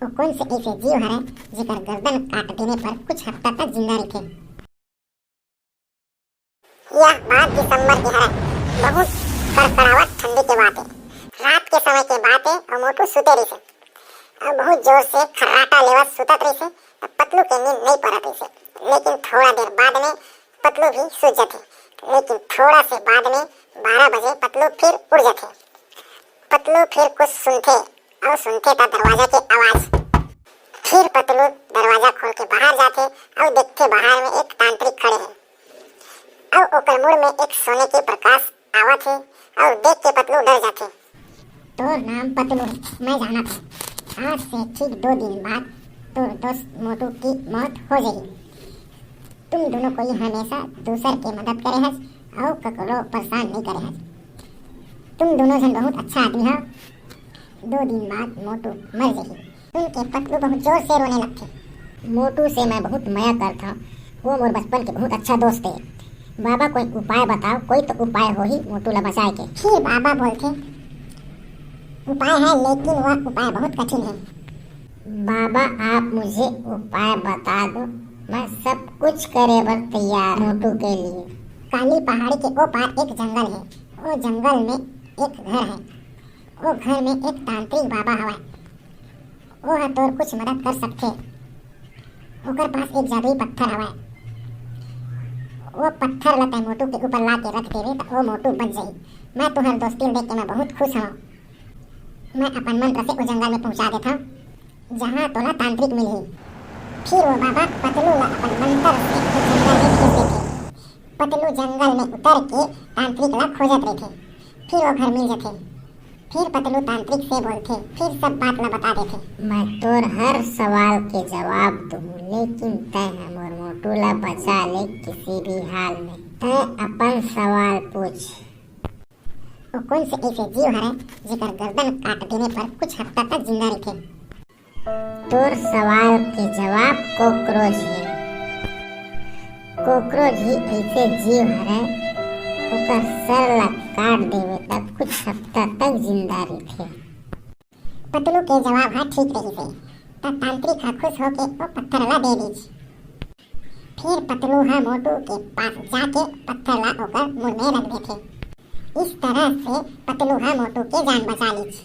वो कौन से ऐसे जीव हरे जेकर गर्दन काट देने पर कुछ हफ्ता तक जिंदा रखे। यह बात दिसंबर की है, बहुत कड़कड़ावट ठंडी के बात है, रात के समय के बात है। और मोटू सुते रही से और बहुत जोर से खर्राटा लेवा सुतत रही से। पतलू के नींद नहीं पड़त रही से, लेकिन थोड़ा देर बाद में पतलू भी सो जाते। लेकिन थोड़ा से बाद में 12 बजे पतलू फिर उड़ जाते। पतलू फिर कुछ सुनते और सुनते था दरवाजा की आवाज। फिर पतलू दरवाजा खोल के बाहर जाते और देखते बाहर में एक तांत्रिक खड़े हैं और ओकर मुड़ में एक सोने के प्रकाश आवत है और देख के पतलू डर जाते। तोर नाम पतलू है, मैं जाना था। आज से ठीक 2 दिन बाद तोर दोस्त मोटू की मौत हो जाएगी। तुम दोनों को ही हमेशा दूसर के मदद करे हस और ककरो परेशान नहीं करे हस। तुम दोनों जन बहुत अच्छा आदमी हो। 2 दिन बाद मोटू मर जाएगी। उनके पतलू बहुत जोर से रोने लगते। मोटू से मैं बहुत माया करता हूँ, वो मोर बचपन के बहुत अच्छा दोस्त है। बाबा कोई उपाय बताओ, कोई तो उपाय हो ही मोटू ला बचाए के। फिर बाबा बोलते, उपाय है लेकिन वह उपाय बहुत कठिन है। बाबा आप मुझे उपाय बता दो, मैं सब कुछ करे बर तैयार मोटू के लिए। काली पहाड़ी के ओ पार एक जंगल है। वो जंगल में एक घर है। वो घर में एक तांत्रिक बाबा हवा। वो है तोर कुछ मदद कर सकते। ओकर पास एक जादुई पत्थर हवा। वो पत्थर लता मोटू के ऊपर ला के रख देवे तो वो मोटू बच जाई। मैं तुम्हारी दोस्ती देख के मैं बहुत खुश हूँ। मैं अपन मंत्र से वो जंगल में पहुंचा देता हूँ जहाँ तोला तांत्रिक मिली। फिर वो बाबा पतलू ला अपन मंत्र से उस जंगल में भेज देते। पतलू जंगल में उतर के तांत्रिक ला खोजत रहे थे। फिर वो घर मिल जाते। फिर पतलू तांत्रिक से बोलते, फिर सब बात ला बता देते। मैं तोर हर सवाल के जवाब दूँ, लेकिन तय हमर मोटू ला बचा ले किसी भी हाल में। तय अपन सवाल पूछ। वो कौन से ऐसे जीव हरे जेकर गर्दन काट देने पर कुछ हफ्ता तक जिंदा रखे। तोर सवाल के जवाब कॉकरोच है। कॉकरोच ही ऐसे जीव हरे ओकर सर ला काट देवे तब कुछ हफ्ता तक जिंदा रखे। पतलू के जवाब हाँ ठीक रही से तब तांत्रिक हाँ खुश होके वो पत्थर ला दे दीज। फिर पतलू हाँ मोटू के पास जाके पत्थर ला ओकर मुंह में रख देते। इस तरह से पतलू हाँ मोटू के जान बचा लीज।